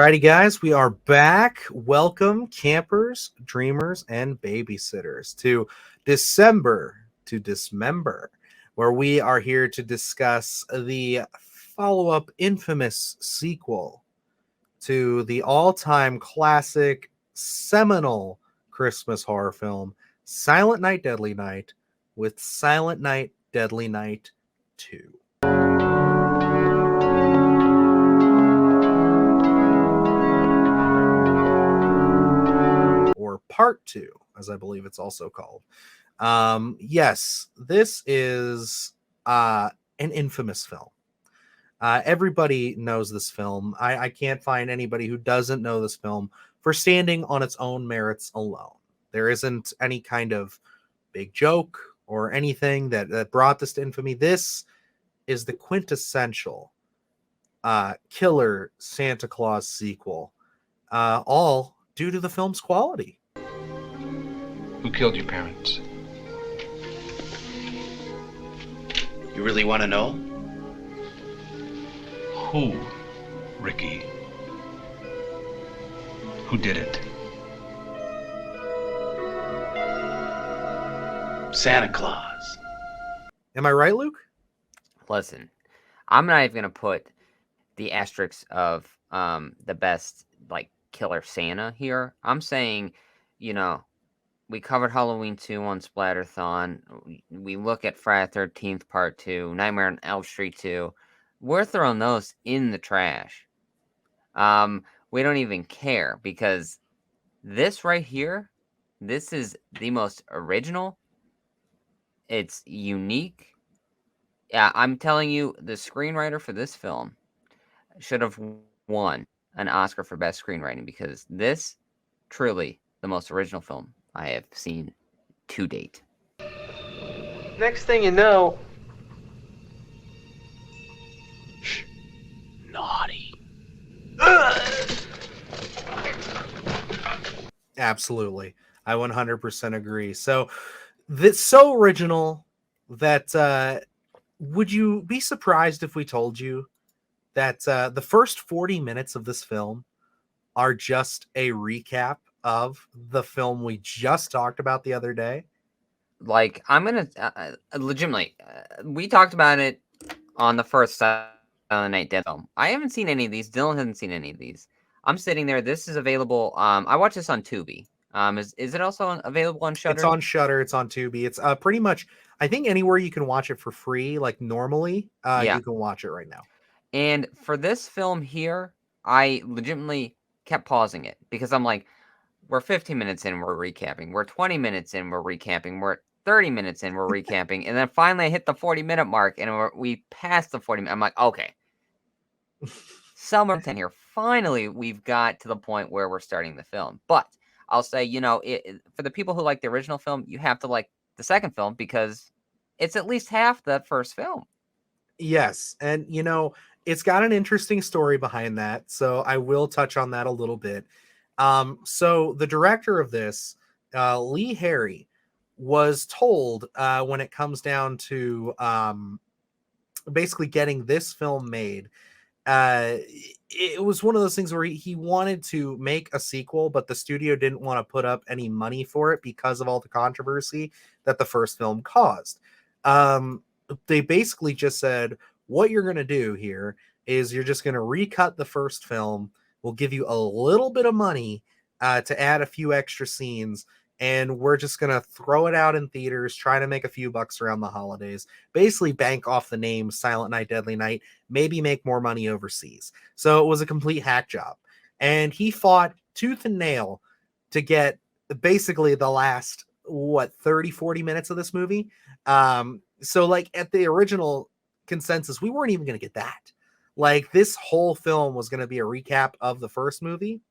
Alrighty, guys, we are back. Welcome, campers, dreamers, and babysitters, to December to Dismember, where we are here to discuss the follow-up infamous sequel to the all-time classic, seminal Christmas horror film, Silent Night, Deadly Night, with Silent Night, Deadly Night 2. Or Part 2, as I believe it's also called. Yes, this is an infamous film. Everybody knows this film. I can't find anybody who doesn't know this film for standing on its own merits alone. There isn't any kind of big joke or anything that brought this to infamy. This is the quintessential killer Santa Claus sequel, all due to the film's quality. Who killed your parents? You really want to know? Who, Ricky? Who did it? Santa Claus. Am I right, Luke? Listen, I'm not even gonna put the asterisks of the best killer Santa here. I'm saying, we covered Halloween 2 on Splatterthon. We look at Friday 13th Part 2, Nightmare on Elm Street 2. We're throwing those in the trash. We don't even care because this right here, this is the most original. It's unique. Yeah, I'm telling you, the screenwriter for this film should have won an Oscar for Best Screenwriting because this, truly, the most original film I have seen to date. Next thing you know... Shh. Naughty. Absolutely. I 100% agree. So, this so original that would you be surprised if we told you that the first 40 minutes of this film are just a recap of the film we just talked about the other day? I'm going to legitimately, we talked about it on the first Silent Night Dead film. I haven't seen any of these. Dylan hasn't seen any of these. I'm sitting there. This is available. I watched this on Tubi. Is it also available on Shudder? It's on Shudder. It's on Tubi. It's pretty much, I think, anywhere you can watch it for free, like normally, you can watch it right now. And for this film here, I legitimately kept pausing it because I'm like, we're 15 minutes in, we're recapping. We're 20 minutes in, we're recapping. We're 30 minutes in, we're recapping. And then finally I hit the 40-minute mark and we passed the 40 minutes. I'm like, okay. Somewhere in here, finally we've got to the point where we're starting the film. But I'll say, for the people who like the original film, you have to like the second film because it's at least half that first film. Yes. And, it's got an interesting story behind that. So I will touch on that a little bit. So the director of this, Lee Harry, was told when it comes down to basically getting this film made, it was one of those things where he wanted to make a sequel, but the studio didn't want to put up any money for it because of all the controversy that the first film caused. They basically just said, what you're going to do here is you're just going to recut the first film. We'll give you a little bit of money to add a few extra scenes, and we're just going to throw it out in theaters, try to make a few bucks around the holidays, basically bank off the name Silent Night, Deadly Night, maybe make more money overseas. So it was a complete hack job. And he fought tooth and nail to get basically the last, 30, 40 minutes of this movie. So at the original consensus, we weren't even going to get that. This whole film was going to be a recap of the first movie,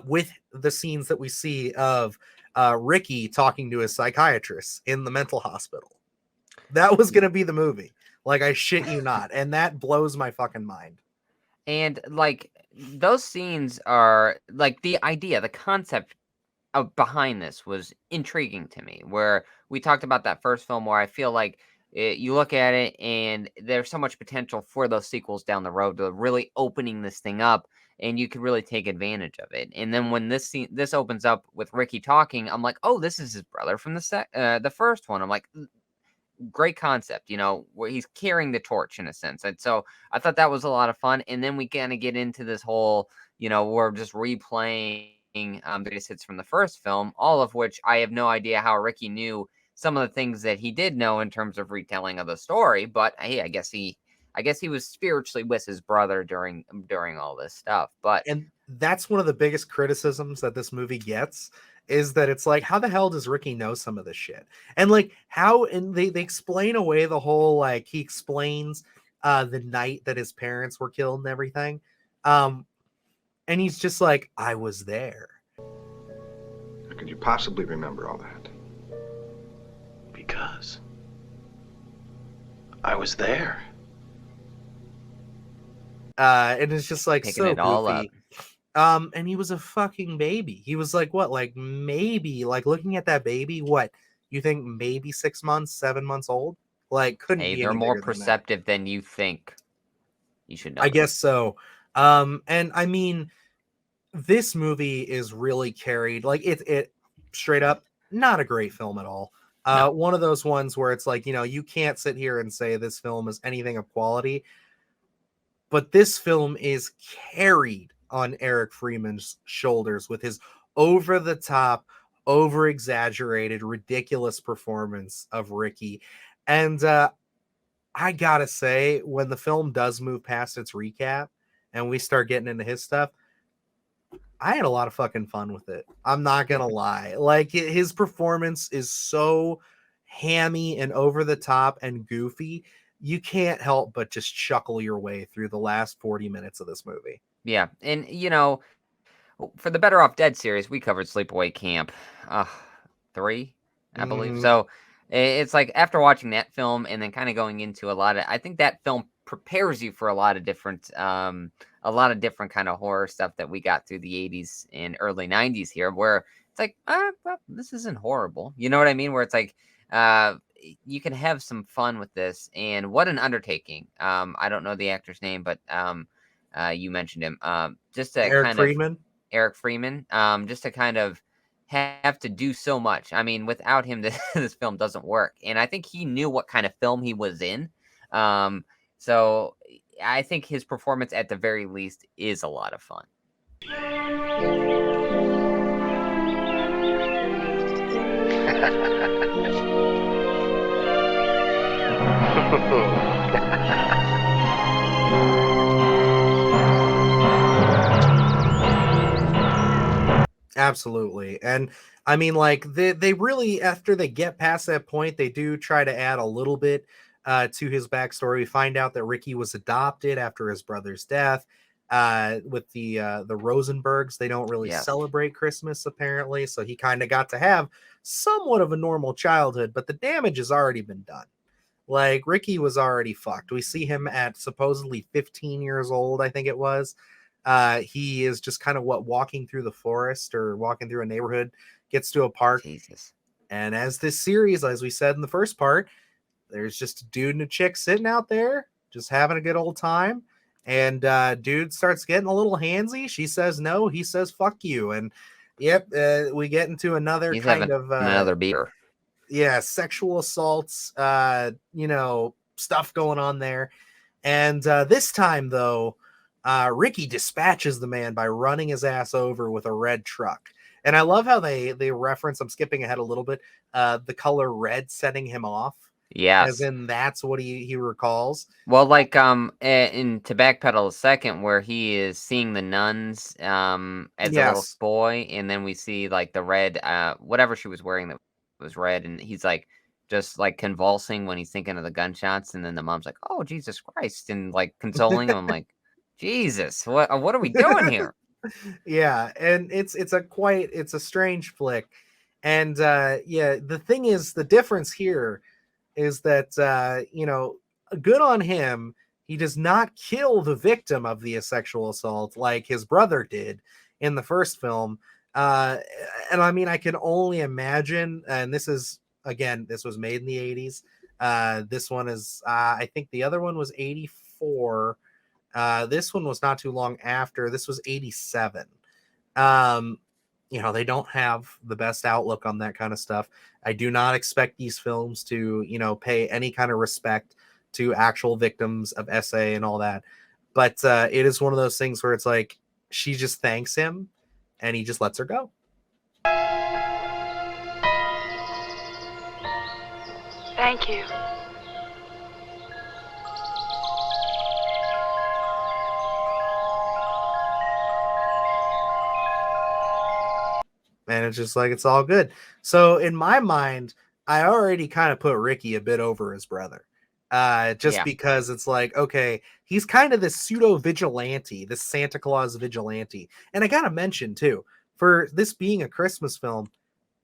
with the scenes that we see of Ricky talking to his psychiatrist in the mental hospital. That was going to be the movie. I shit you not. And that blows my fucking mind. And those scenes are the idea, the concept behind this was intriguing to me, where we talked about that first film where I feel like you look at it and there's so much potential for those sequels down the road to really opening this thing up. and you could really take advantage of it. And then when this opens up with Ricky talking, I'm like, oh, this is his brother from the first one. I'm like, great concept, where he's carrying the torch in a sense. And so I thought that was a lot of fun. And then we kind of get into this whole, we're just replaying the greatest hits from the first film, all of which I have no idea how Ricky knew some of the things that he did know in terms of retelling of the story. But hey, I guess he was spiritually with his brother during all this stuff. But And that's one of the biggest criticisms that this movie gets, is that it's like, how the hell does Ricky know some of this shit? And like and they explain away the whole, like, he explains the night that his parents were killed and everything. And he's just like, I was there. How could you possibly remember all that? Because I was there. And it's just like picking so it all goofy. And he was a fucking baby. He was like, what, like maybe, like, looking at that baby, what you think, maybe 6 months, 7 months old? Like, couldn't hey, be they're any more bigger than that. perceptive than you think. You should know. I guess so. And I mean, this movie is really carried, like, it straight up not a great film at all. No. One of those ones where it's like, you can't sit here and say this film is anything of quality, but this film is carried on Eric Freeman's shoulders with his over the top, over exaggerated, ridiculous performance of Ricky. And I gotta say, when the film does move past its recap and we start getting into his stuff, I had a lot of fucking fun with it. I'm not gonna lie. Like, his performance is so hammy and over the top and goofy. You can't help but just chuckle your way through the last 40 minutes of this movie. Yeah. And, for the Better Off Dead series, we covered Sleepaway Camp 3, I believe. So it's like, after watching that film and then kind of going into I think that film prepares you for a lot of different kind of horror stuff that we got through the 80s and early 90s here, where it's like, well, this isn't horrible. You know what I mean? Where it's like, you can have some fun with this. And what an undertaking. I don't know the actor's name, but you mentioned him. Just to Eric Freeman. Just to kind of have to do so much. I mean, without him, this film doesn't work. And I think he knew what kind of film he was in. So I think his performance, at the very least, is a lot of fun. Absolutely. And I mean, like, they really, after they get past that point, they do try to add a little bit to his backstory. We find out that Ricky was adopted after his brother's death. With the Rosenbergs, they don't really celebrate Christmas, apparently, so he kind of got to have somewhat of a normal childhood, but the damage has already been done. Like, Ricky was already fucked. We see him at supposedly 15 years old, I think it was. He is just kind of walking through the forest or walking through a neighborhood, gets to a park. Jesus. And as this series, as we said in the first part, there's just a dude and a chick sitting out there just having a good old time. And dude starts getting a little handsy. She says no. He says fuck you. And yep, we get into another another beer. Yeah, sexual assaults, stuff going on there. And this time, though, Ricky dispatches the man by running his ass over with a red truck. And I love how they reference, I'm skipping ahead a little bit, the color red setting him off. Yeah. As in, that's what he recalls. Well, like, in To Backpedal a Second, where he is seeing the nuns as a little boy, and then we see, like, the red, whatever she was wearing that was red, and he's, like, just, like, convulsing when he's thinking of the gunshots, and then the mom's like, oh, Jesus Christ, and, like, consoling him. I'm like, Jesus, what are we doing here? Yeah, and it's a strange flick. And the thing is, the difference here is that good on him, he does not kill the victim of the sexual assault like his brother did in the first film. And I mean, I can only imagine, and this was made in the 80s. This one is I think the other one was 84. This one was not too long after. This was 87. They don't have the best outlook on that kind of stuff. I do not expect these films to, pay any kind of respect to actual victims of SA and all that. But it is one of those things where it's like she just thanks him and he just lets her go. Thank you. And it's just like, it's all good. So in my mind, I already kind of put Ricky a bit over his brother. Because it's like, okay, he's kind of this pseudo vigilante, this Santa Claus vigilante. And I gotta mention too, for this being a Christmas film,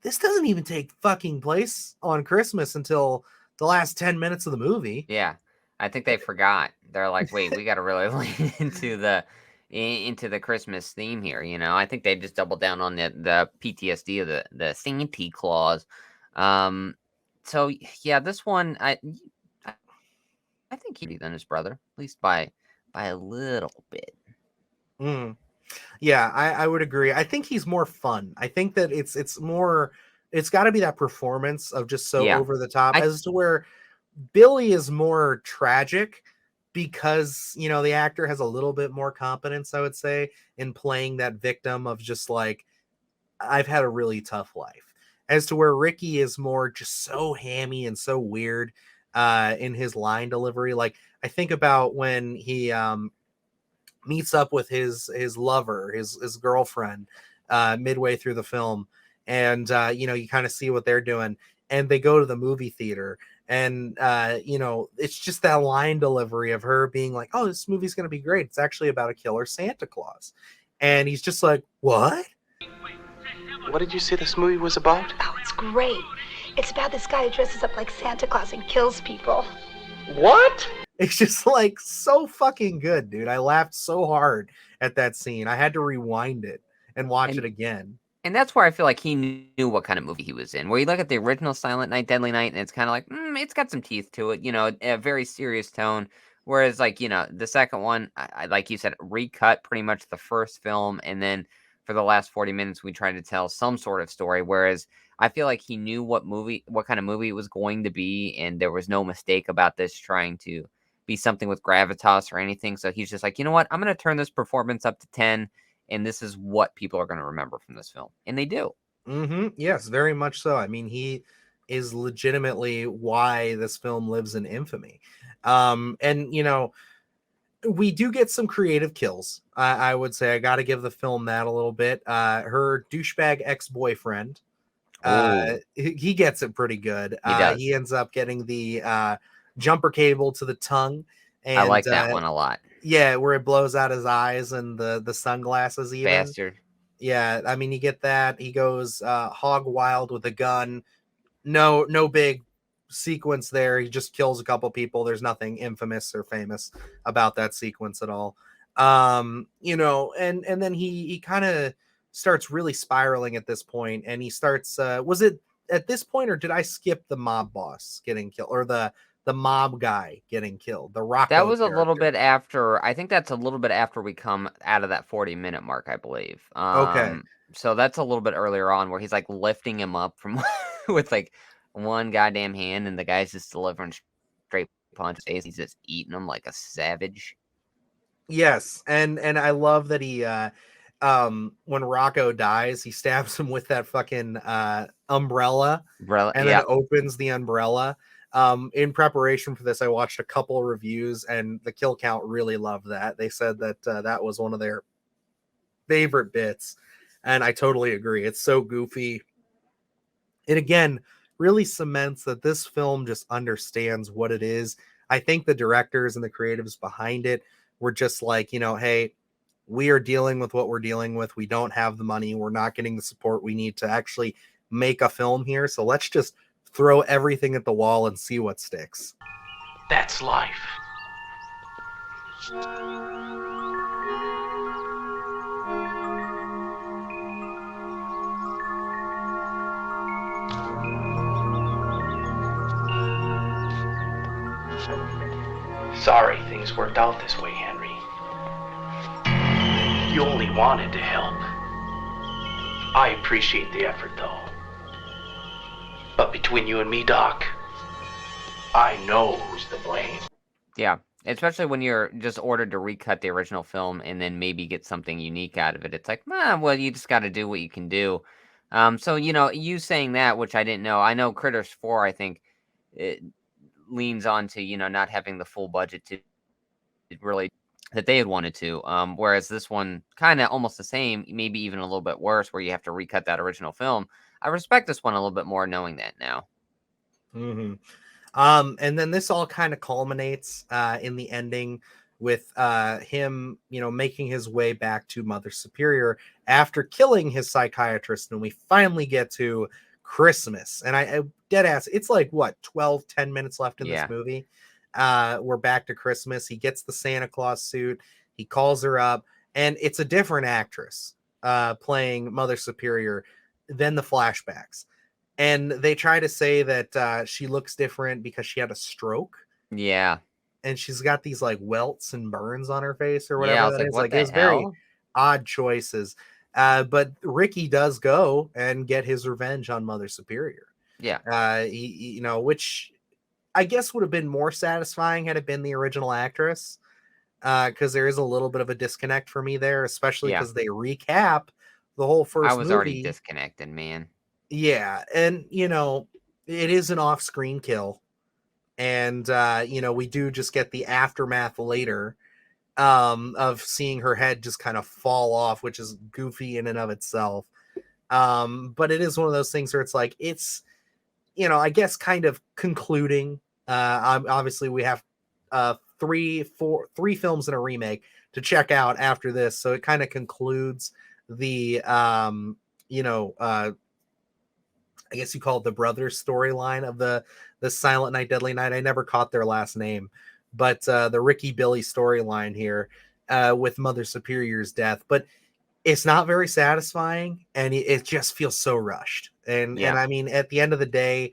this doesn't even take fucking place on Christmas until the last 10 minutes of the movie. Yeah, I think they forgot. They're like, wait, we got to really lean into the Christmas theme here. I think they just doubled down on the PTSD of the Santa Claus. So yeah, this one I think he'd be than his brother, at least by a little bit. Yeah, I would agree. I think he's more fun. I think that it's got to be that performance of just so over the top, as to where Billy is more tragic because, the actor has a little bit more competence, I would say, in playing that victim of just like, I've had a really tough life, as to where Ricky is more just so hammy and so weird in his line delivery. Like, I think about when he meets up with his lover, his girlfriend, midway through the film, and you kind of see what they're doing, and they go to the movie theater, and it's just that line delivery of her being like, oh, this movie's gonna be great, it's actually about a killer Santa Claus, and he's just like, what did you say this movie was about? Oh, it's great. It's about this guy who dresses up like Santa Claus and kills people. What? It's just like so fucking good, dude. I laughed so hard at that scene. I had to rewind it and watch it again. And that's where I feel like he knew what kind of movie he was in. Where you look at the original Silent Night, Deadly Night, and it's kind of like, it's got some teeth to it, a very serious tone. Whereas, like, the second one, I like you said, recut pretty much the first film, and then for the last 40 minutes, we tried to tell some sort of story. Whereas I feel like he knew what kind of movie it was going to be, and there was no mistake about this trying to be something with gravitas or anything. So he's just like, you know what? I'm going to turn this performance up to 10, and this is what people are going to remember from this film. And they do. Yes, very much so. I mean, he is legitimately why this film lives in infamy. And, we do get some creative kills. I would say I got to give the film that a little bit. Her douchebag ex-boyfriend, he gets it pretty good. He ends up getting the jumper cable to the tongue. And I like that one a lot. Yeah, where it blows out his eyes and the sunglasses even. Bastard. Yeah, I mean, you get that. He goes hog wild with a gun. No big sequence there. He just kills a couple people. There's nothing infamous or famous about that sequence at all. And then he kind of starts really spiraling at this point, and he starts was it at this point, or did I skip the mob boss getting killed, or the mob guy getting killed? The Rocco That was a character. little bit after. I think that's a little bit after we come out of that 40-minute mark, I believe. Okay. So that's a little bit earlier on, where he's like lifting him up from with like one goddamn hand, and the guy's just delivering straight punches. He's just eating them like a savage. Yes, and I love that he when Rocco dies, he stabs him with that fucking umbrella, and then opens the umbrella. In preparation for this, I watched a couple reviews, and the kill count really loved that. They said that that was one of their favorite bits, and I totally agree. It's so goofy. It again really cements that this film just understands what it is. I think the directors and the creatives behind it were just like, hey, we are dealing with what we're dealing with. We don't have the money. We're not getting the support we need to actually make a film here. So let's just throw everything at the wall and see what sticks. That's life. Sorry things worked out this way, Henry. wanted to help. I appreciate the effort, though. But between you and me, Doc, I know who's to blame. Yeah, especially when you're just ordered to recut the original film and then maybe get something unique out of it. It's like, well, you just got to do what you can do. So you saying that, which I didn't know. I know Critters 4, I think, it leans on to not having the full budget to really that they had wanted to. Whereas this one kind of almost the same, maybe even a little bit worse, where you have to recut that original film. I respect this one a little bit more knowing that now. Mm-hmm. And then this all kind of culminates in the ending with him, making his way back to Mother Superior after killing his psychiatrist. And we finally get to Christmas. And I dead ass, it's like what, 10 minutes left in this movie. We're back to Christmas. He gets the Santa Claus suit. He calls her up, and it's a different actress playing Mother Superior than the flashbacks. And they try to say that she looks different because she had a stroke. Yeah. And she's got these like welts and burns on her face or whatever. Yeah, that is. what Like, the it's very hell? odd choices. But Ricky does go and get his revenge on Mother Superior. Yeah. Which I guess would have been more satisfying had it been the original actress. Because there is a little bit of a disconnect for me there, especially because they recap the whole first I was movie. already disconnected, man. Yeah, and it is an off-screen kill, and we do just get the aftermath later of seeing her head just kind of fall off, which is goofy in and of itself. But it is one of those things where it's like I guess kind of concluding. Obviously, we have three films and a remake to check out after this, so it kind of concludes the I guess you call it the brothers storyline of the Silent Night, Deadly Night. I never caught their last name, but the Ricky Billy storyline here with Mother Superior's death. But it's not very satisfying, and it just feels so rushed. And I mean, at the end of the day,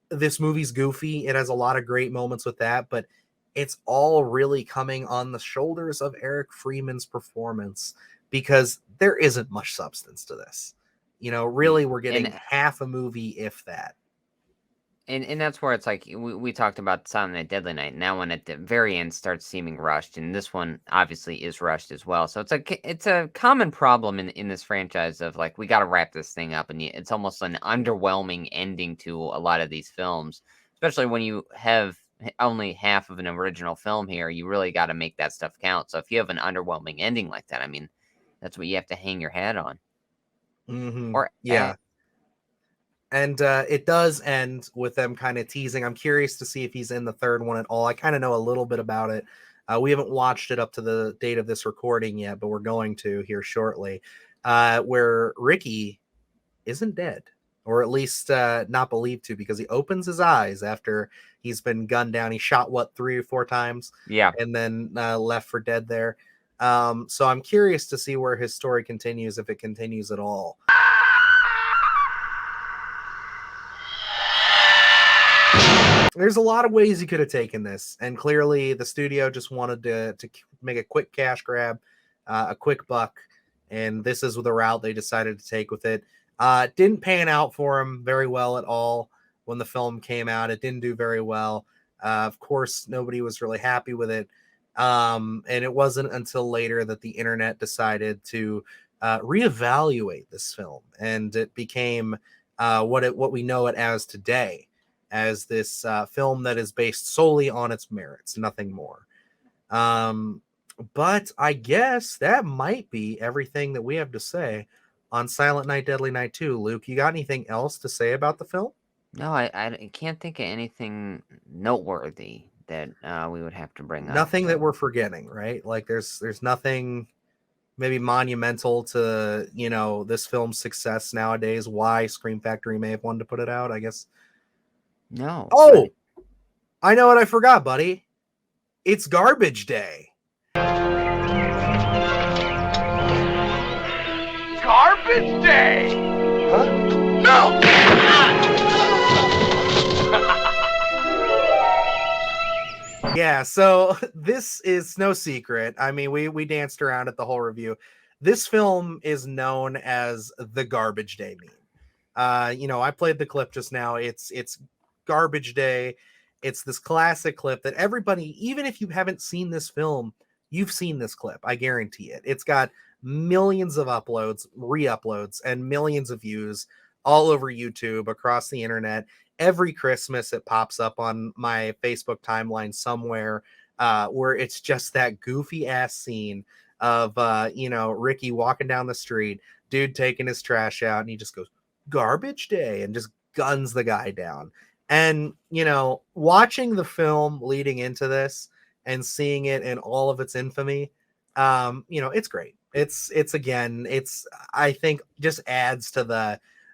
this movie's goofy. It has a lot of great moments with that, but it's all really coming on the shoulders of Eric Freeman's performance because there isn't much substance to this. Really, we're getting half a movie, if that. And that's where it's like we talked about Silent Night, Deadly Night. Now, when at the very end starts seeming rushed, and this one obviously is rushed as well. So it's a common problem in this franchise of like we got to wrap this thing up, and it's almost an underwhelming ending to a lot of these films, especially when you have only half of an original film here. You really got to make that stuff count. So if you have an underwhelming ending like that, I mean, that's what you have to hang your hat on. Mm-hmm. And it does end with them kind of teasing. I'm curious to see if he's in the third one at all. I kind of know a little bit about it. We haven't watched it up to the date of this recording yet, but we're going to here shortly, where Ricky isn't dead, or at least not believed to, because he opens his eyes after he's been gunned down. He shot 3 or 4 times, and then left for dead there. So I'm curious to see where his story continues, if it continues at all. There's a lot of ways you could have taken this, and clearly the studio just wanted to make a quick cash grab, a quick buck, and this is the route they decided to take with it. Didn't pan out for him very well at all when the film came out. It didn't do very well. Of course, nobody was really happy with it. And it wasn't until later that the internet decided to reevaluate this film, and it became what we know it as today, as this film that is based solely on its merits, nothing more. But I guess that might be everything that we have to say on Silent Night, Deadly Night 2. Luke, you got anything else to say about the film? No, I can't think of anything noteworthy that we would have to bring up. Nothing that we're forgetting, right? Like there's nothing maybe monumental to this film's success nowadays. Why Scream Factory may have wanted to put it out, I guess. No. Oh, I know what I forgot, buddy. It's Garbage Day. Garbage Day! Huh? No! Yeah, so this is no secret. I mean, we danced around it the whole review. this film is known as the Garbage Day meme. I played the clip just now. It's Garbage Day. It's this classic clip that everybody, even if you haven't seen this film, you've seen this clip. I guarantee it. It's got millions of uploads, re-uploads, and millions of views all over YouTube, across the internet. Every Christmas, it pops up on my Facebook timeline somewhere, where it's just that goofy ass scene of Ricky walking down the street, dude taking his trash out, and he just goes, "Garbage Day," and just guns the guy down. And watching the film leading into this and seeing it in all of its infamy, it's great. It's I think just adds to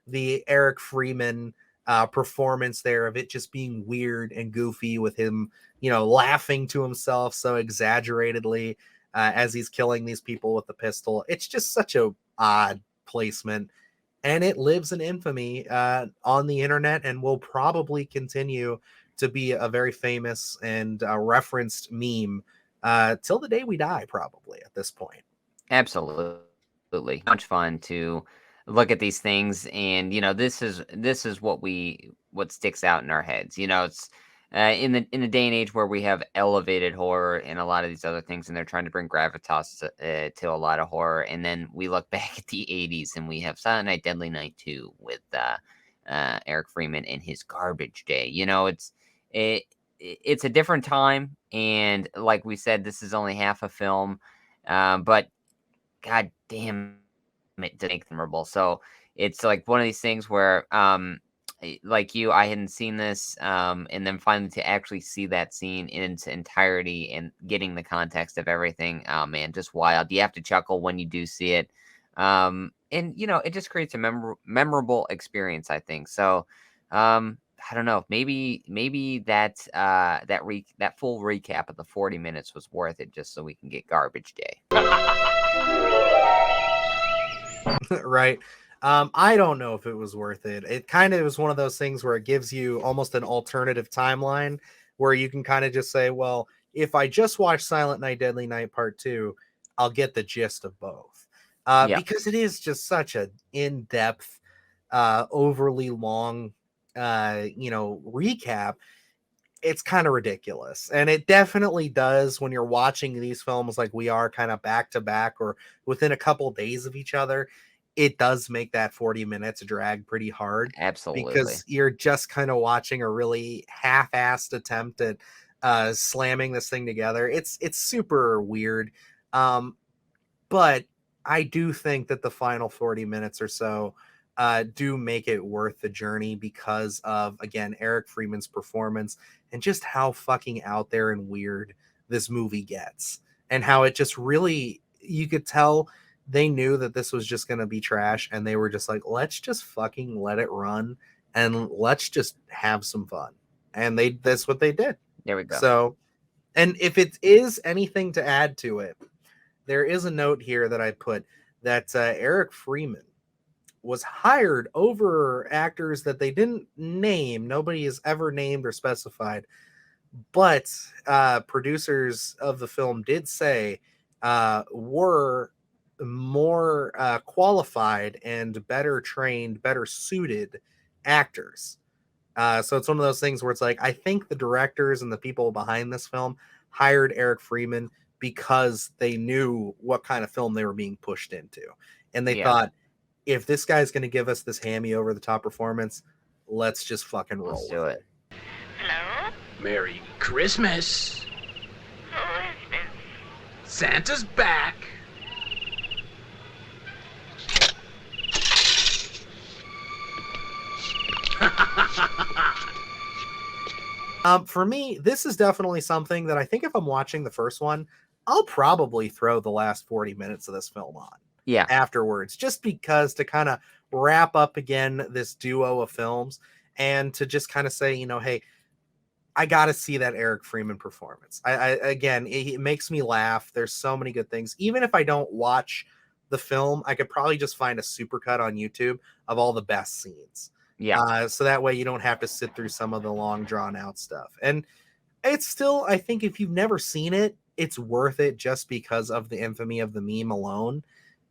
the Eric Freeman performance there, of it just being weird and goofy, with him laughing to himself so exaggeratedly as he's killing these people with the pistol. It's just such a odd placement, and it lives in infamy on the internet, and will probably continue to be a very famous and referenced meme till the day we die, probably, at this point. Absolutely. Much fun to look at these things, and this is what sticks out in our heads. It's in the day and age where we have elevated horror and a lot of these other things, and they're trying to bring gravitas to a lot of horror, and then we look back at the 80s and we have Silent Night, Deadly Night 2 with Eric Freeman and his Garbage Day. It's a different time, and like we said, this is only half a film, but god damn it, to make them memorable. So it's like one of these things where like I hadn't seen this, and then finally to actually see that scene in its entirety and getting the context of everything, oh man, just wild. You have to chuckle when you do see it, and it just creates a memorable experience, I think. So I don't know, maybe that full recap of the 40 minutes was worth it, just so we can get Garbage Day. Right. I don't know if it was worth it. It kind of was one of those things where it gives you almost an alternative timeline, where you can kind of just say, well, if I just watch Silent Night, Deadly Night Part 2, I'll get the gist of both. Because it is just such an in-depth, overly long, recap. It's kind of ridiculous. And it definitely does, when you're watching these films like we are, kind of back to back or within a couple days of each other, it does make that 40 minutes drag pretty hard. Absolutely. Because you're just kind of watching a really half-assed attempt at slamming this thing together. It's super weird. But I do think that the final 40 minutes or so do make it worth the journey, because of, again, Eric Freeman's performance and just how fucking out there and weird this movie gets, and how it just really, you could tell they knew that this was just going to be trash, and they were just like, let's just fucking let it run and let's just have some fun. And that's what they did. There we go. So, and if it is anything to add to it, there is a note here that I put that Eric Freeman was hired over actors that they didn't name. Nobody has ever named or specified, but producers of the film did say were more qualified and better trained, better suited actors. So it's one of those things where it's like, I think the directors and the people behind this film hired Eric Freeman because they knew what kind of film they were being pushed into. And they thought, if this guy's going to give us this hammy over the top performance, let's just fucking roll. Let's do it. Hello? Merry Christmas. Who is this? Santa's back. For me, this is definitely something that I think if I'm watching the first one, I'll probably throw the last 40 minutes of this film on. Afterwards, just because to kind of wrap up again this duo of films, and to just kind of say, hey, I got to see that Eric Freeman performance. Again, it makes me laugh. There's so many good things. Even if I don't watch the film, I could probably just find a supercut on YouTube of all the best scenes. So that way you don't have to sit through some of the long drawn out stuff. And it's still, I think if you've never seen it, it's worth it just because of the infamy of the meme alone.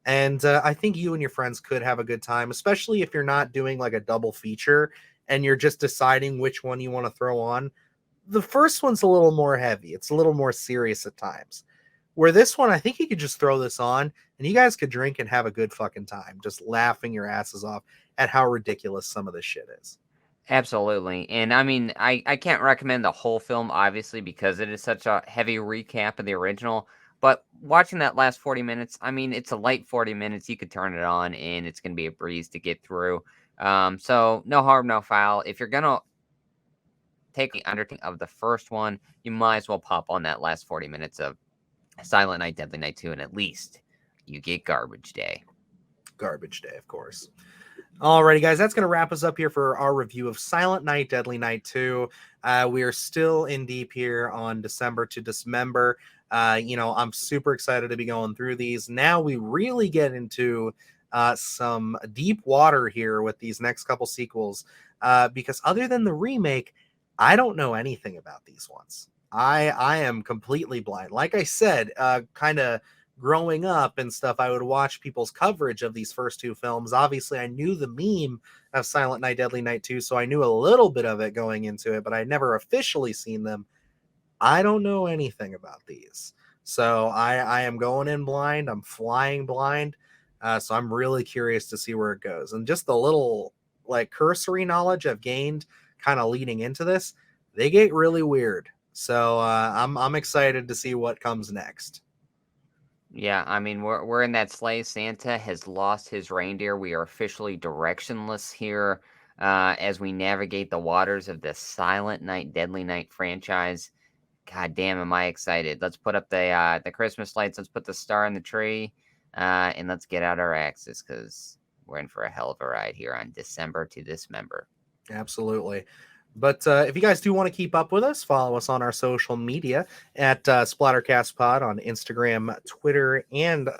And I think you and your friends could have a good time, especially if you're not doing like a double feature and you're just deciding which one you want to throw on. The first one's a little more heavy. It's a little more serious at times. Where this one, I think you could just throw this on and you guys could drink and have a good fucking time, just laughing your asses off at how ridiculous some of this shit is. Absolutely. And I mean, I can't recommend the whole film, obviously, because it is such a heavy recap of the original. But watching that last 40 minutes, I mean, it's a light 40 minutes. You could turn it on and it's going to be a breeze to get through. So no harm, no foul. If you're going to take the undertaking of the first one, you might as well pop on that last 40 minutes of Silent Night, Deadly Night 2, and at least you get Garbage Day. Garbage Day, of course. Alrighty, guys, that's going to wrap us up here for our review of Silent Night, Deadly Night 2. We are still in deep here on December to Dismember. I'm super excited to be going through these. Now we really get into some deep water here with these next couple sequels, because other than the remake, I don't know anything about these ones. I am completely blind. Like I said, kind of growing up and stuff, I would watch people's coverage of these first two films. Obviously, I knew the meme of Silent Night, Deadly Night 2, so I knew a little bit of it going into it, but I'd never officially seen them. I don't know anything about these. So I am going in blind. I'm flying blind. So I'm really curious to see where it goes. And just the little like cursory knowledge I've gained kind of leading into this, they get really weird. So I'm excited to see what comes next. Yeah, I mean, we're in that sleigh. Santa has lost his reindeer. We are officially directionless here as we navigate the waters of the Silent Night, Deadly Night franchise. God damn, am I excited. Let's put up the Christmas lights. Let's put the star in the tree, and let's get out our axes because we're in for a hell of a ride here on December to Dismember. Absolutely. But if you guys do want to keep up with us, follow us on our social media at SplattercastPod on Instagram, Twitter, and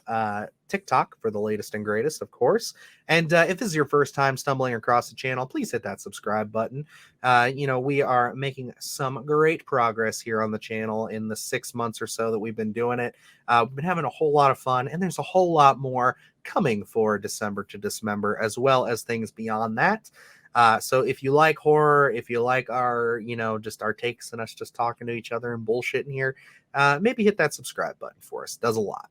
TikTok for the latest and greatest, of course. And if this is your first time stumbling across the channel, please hit that subscribe button. We are making some great progress here on the channel in the 6 months or so that we've been doing it. We've been having a whole lot of fun, and there's a whole lot more coming for December to Dismember, as well as things beyond that. So if you like horror, if you like our, just our takes and us just talking to each other and bullshitting here, maybe hit that subscribe button for us. It does a lot.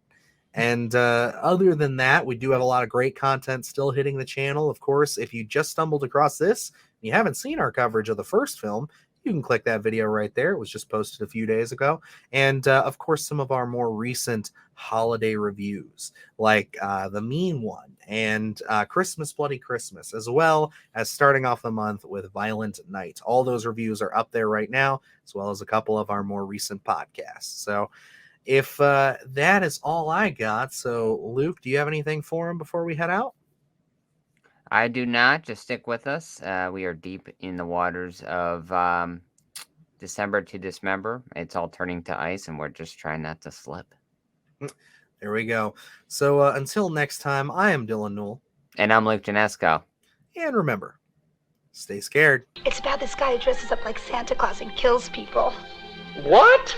And other than that, we do have a lot of great content still hitting the channel. Of course, if you just stumbled across this, and you haven't seen our coverage of the first film, you can click that video right there. It was just posted a few days ago. And of course, some of our more recent holiday reviews, like The Mean One and Christmas Bloody Christmas, as well as starting off the month with Violent Night. All those reviews are up there right now, as well as a couple of our more recent podcasts. So if that is all I got, so Luke, do you have anything for him before we head out? I do not. Just stick with us. We are deep in the waters of December to Dismember. It's all turning to ice, and we're just trying not to slip. There we go. So until next time, I am Dylan Newell. And I'm Luke Janesco. And remember, stay scared. It's about this guy who dresses up like Santa Claus and kills people. What?